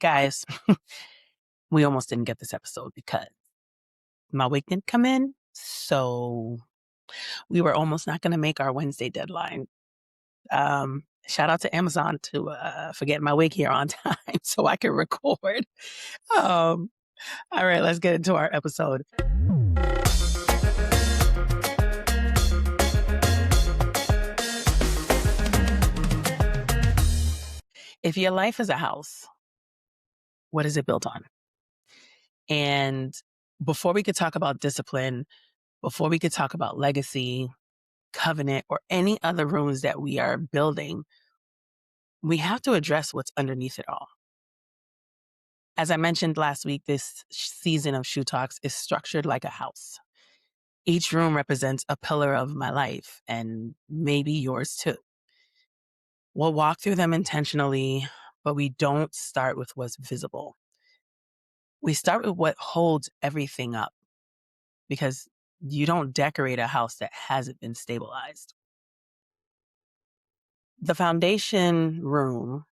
Guys, we almost didn't get this episode because my week didn't come in. So we were almost not going to make our Wednesday deadline. Shout out to Amazon for getting my wig here on time so I can record. All right, let's get into our episode. If your life is a house, what is it built on? And before we could talk about discipline, before we could talk about legacy, covenant, or any other rooms that we are building, we have to address what's underneath it all. As I mentioned last week, this season of Shou Talks is structured like a house. Each room represents a pillar of my life and maybe yours too. We'll walk through them intentionally, but we don't start with what's visible. We start with what holds everything up because you don't decorate a house that hasn't been stabilized. The foundation room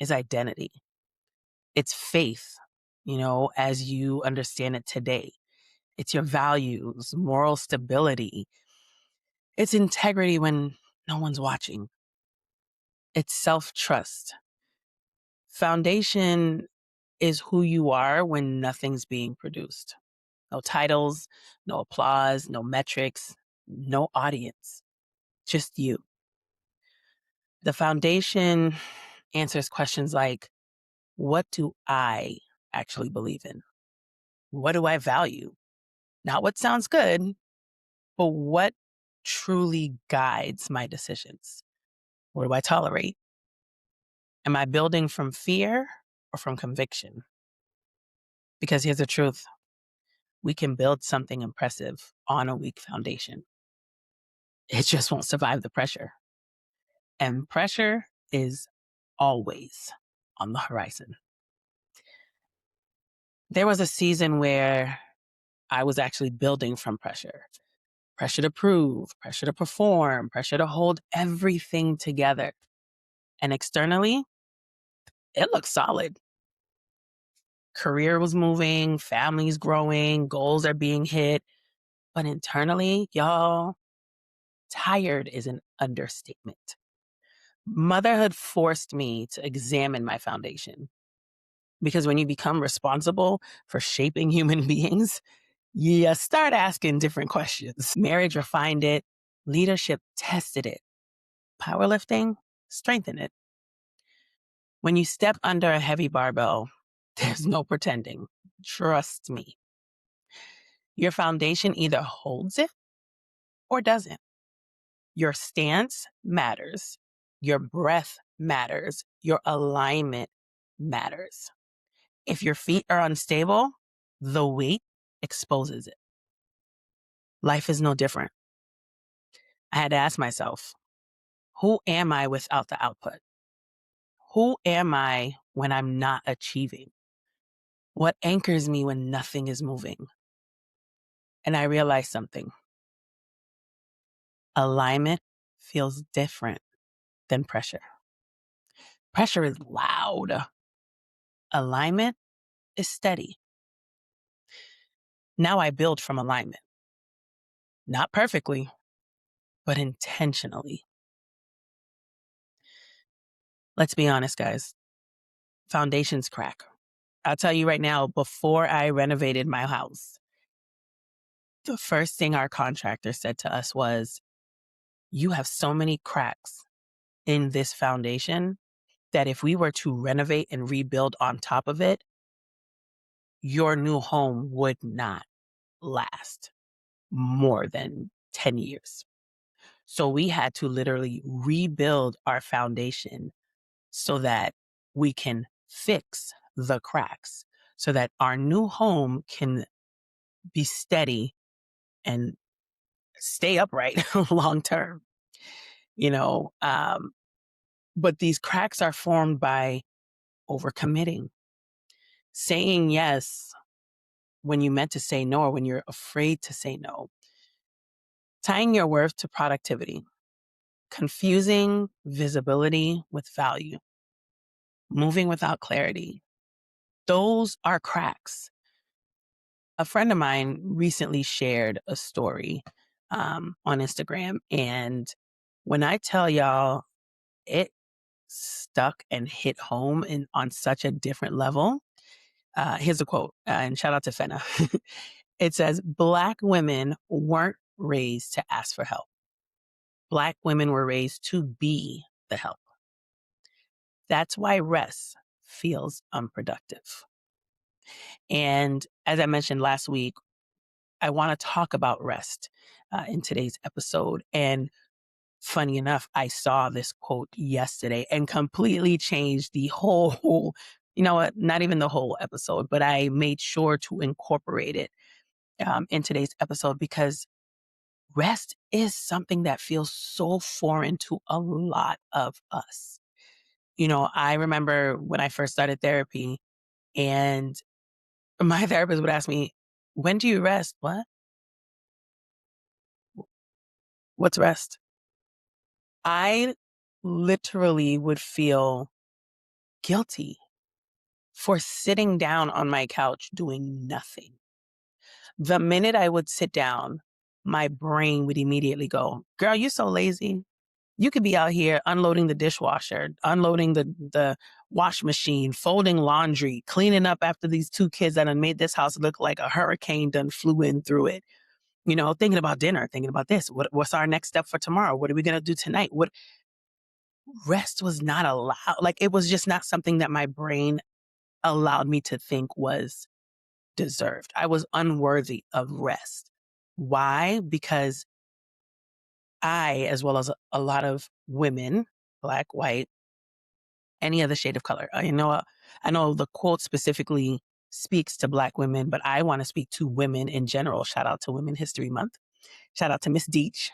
is identity. It's faith, as you understand it today. It's your values, moral stability. It's integrity when no one's watching. It's self-trust. Foundation is who you are when nothing's being produced. No titles, no applause, no metrics, no audience, just you. The foundation answers questions like, what do I actually believe in? What do I value? Not what sounds good, but what truly guides my decisions? What do I tolerate? Am I building from fear or from conviction? Because here's the truth. We can build something impressive on a weak foundation. It just won't survive the pressure. And pressure is always on the horizon. There was a season where I was actually building from pressure. Pressure to prove, pressure to perform, pressure to hold everything together. And externally, it looked solid. Career was moving, families growing, goals are being hit. But internally, y'all, tired is an understatement. Motherhood forced me to examine my foundation. Because when you become responsible for shaping human beings, you start asking different questions. Marriage refined it. Leadership tested it. Powerlifting strengthened it. When you step under a heavy barbell, there's no pretending. Trust me. Your foundation either holds it or doesn't. Your stance matters. Your breath matters. Your alignment matters. If your feet are unstable, the weight exposes it. Life is no different. I had to ask myself, who am I without the output? Who am I when I'm not achieving? What anchors me when nothing is moving? And I realized something. Alignment feels different than pressure. Pressure is loud. Alignment is steady. Now I build from alignment. Not perfectly, but intentionally. Let's be honest, guys. Foundations crack. I'll tell you right now, before I renovated my house, the first thing our contractor said to us was, you have so many cracks in this foundation that if we were to renovate and rebuild on top of it, your new home would not last more than 10 years. So we had to literally rebuild our foundation so that we can fix the cracks, so that our new home can be steady and stay upright long term. But these cracks are formed by overcommitting, saying yes when you meant to say no, or when you're afraid to say no, tying your worth to productivity, confusing visibility with value, moving without clarity, Those are cracks. A friend of mine recently shared a story on Instagram. And when I tell y'all, it stuck and hit home on such a different level. Here's a quote, and shout out to Fenna. It says, Black women weren't raised to ask for help. Black women were raised to be the help. That's why rest feels unproductive. And as I mentioned last week, I want to talk about rest in today's episode. And funny enough, I saw this quote yesterday and completely changed the whole, you know what, not even the whole episode, but I made sure to incorporate it in today's episode because rest is something that feels so foreign to a lot of us. You know, I remember when I first started therapy and my therapist would ask me, when do you rest? What? What's rest? I literally would feel guilty for sitting down on my couch doing nothing. The minute I would sit down, my brain would immediately go, girl, you're so lazy. You could be out here unloading the dishwasher, unloading the wash machine, folding laundry, cleaning up after these two kids that done made this house look like a hurricane done flew in through it. You know, thinking about dinner, thinking about this. What's our next step for tomorrow? What are we going to do tonight? What rest was not allowed. Like it was just not something that my brain allowed me to think was deserved. I was unworthy of rest. Why? Because I, as well as a lot of women, Black, white, any other shade of color, I know the quote specifically speaks to Black women, but I want to speak to women in general. Shout out to Women History Month. Shout out to Miss Deach.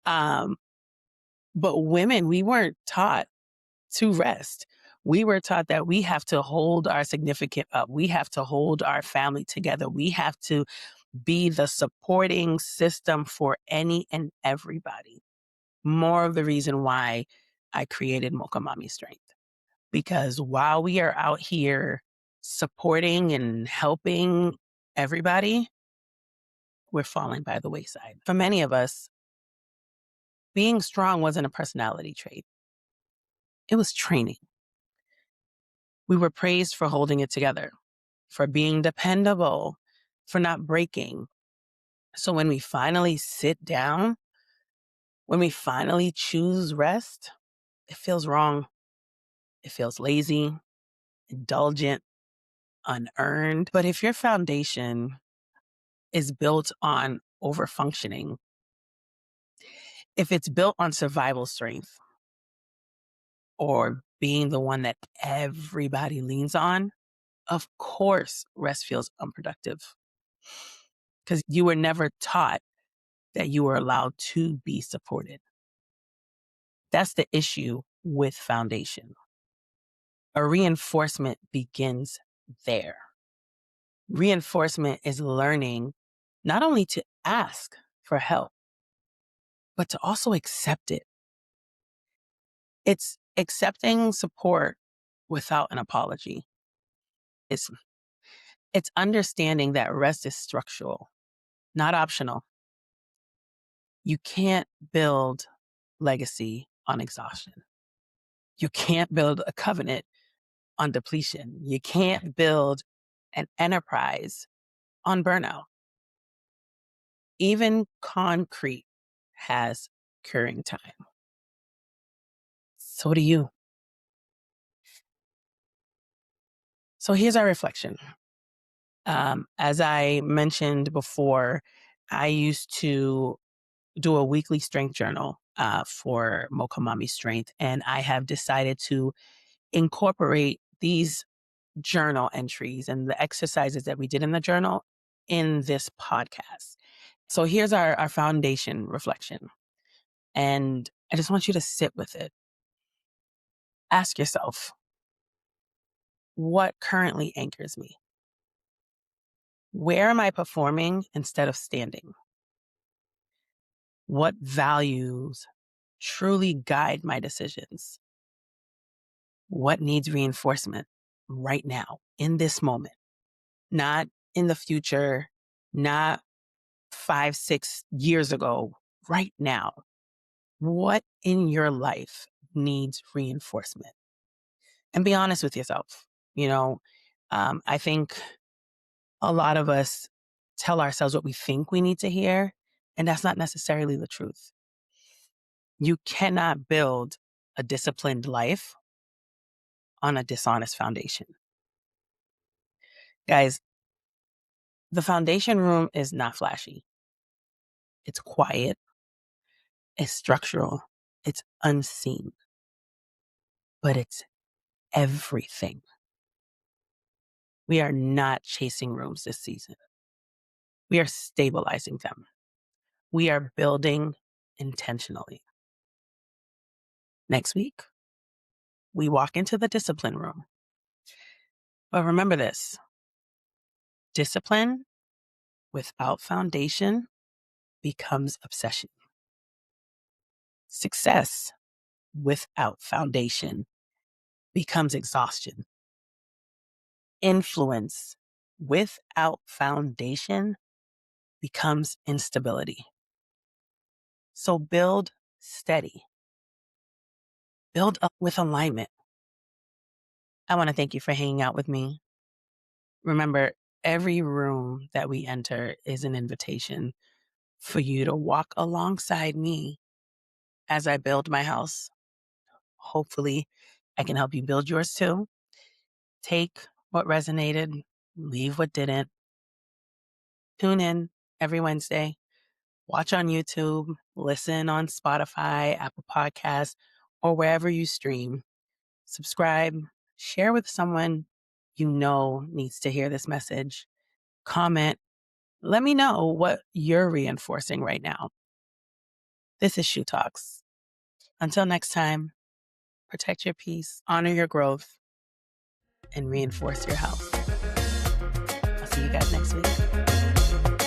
um, but women, we weren't taught to rest. We were taught that we have to hold our significant up. We have to hold our family together. We have to be the supporting system for any and everybody. More of the reason why I created Mocha Mommy Strength. Because while we are out here supporting and helping everybody, we're falling by the wayside. For many of us, being strong wasn't a personality trait. It was training. We were praised for holding it together, for being dependable, for not breaking. So when we finally sit down, when we finally choose rest, it feels wrong. It feels lazy, indulgent, unearned. But if your foundation is built on overfunctioning, if it's built on survival strength or being the one that everybody leans on, of course, rest feels unproductive because you were never taught that you were allowed to be supported. That's the issue with foundation. A reinforcement begins there. Reinforcement is learning not only to ask for help, but to also accept it. It's accepting support without an apology. It's understanding that rest is structural, not optional. You can't build legacy on exhaustion. You can't build a covenant on depletion. You can't build an enterprise on burnout. Even concrete has curing time. So do you. So here's our reflection. As I mentioned before, I used to do a weekly strength journal for Mocha Mommy Strength, and I have decided to incorporate these journal entries and the exercises that we did in the journal in this podcast. So here's our foundation reflection. And I just want you to sit with it. Ask yourself, what currently anchors me? Where am I performing instead of standing? What values truly guide my decisions? What needs reinforcement? right now, in this moment, not in the future, not 5, 6 years ago, right now. What in your life needs reinforcement? And be honest with yourself. You know, I think a lot of us tell ourselves what we think we need to hear, and that's not necessarily the truth. You cannot build a disciplined life on a dishonest foundation. Guys, the foundation room is not flashy. It's quiet. It's structural. It's unseen. But it's everything. We are not chasing rooms this season. We are stabilizing them. We are building intentionally. Next week, we walk into the discipline room. But remember this: discipline without foundation becomes obsession. Success without foundation becomes exhaustion. Influence without foundation becomes instability. So build steady, build up with alignment. I want to thank you for hanging out with me. Remember, every room that we enter is an invitation for you to walk alongside me as I build my house. Hopefully, I can help you build yours too. Take what resonated, leave what didn't. Tune in every Wednesday. Watch on YouTube, listen on Spotify, Apple Podcasts, or wherever you stream. Subscribe, share with someone you know needs to hear this message. Comment. Let me know what you're reinforcing right now. This is Shou Talks. Until next time, protect your peace, honor your growth, and reinforce your house. I'll see you guys next week.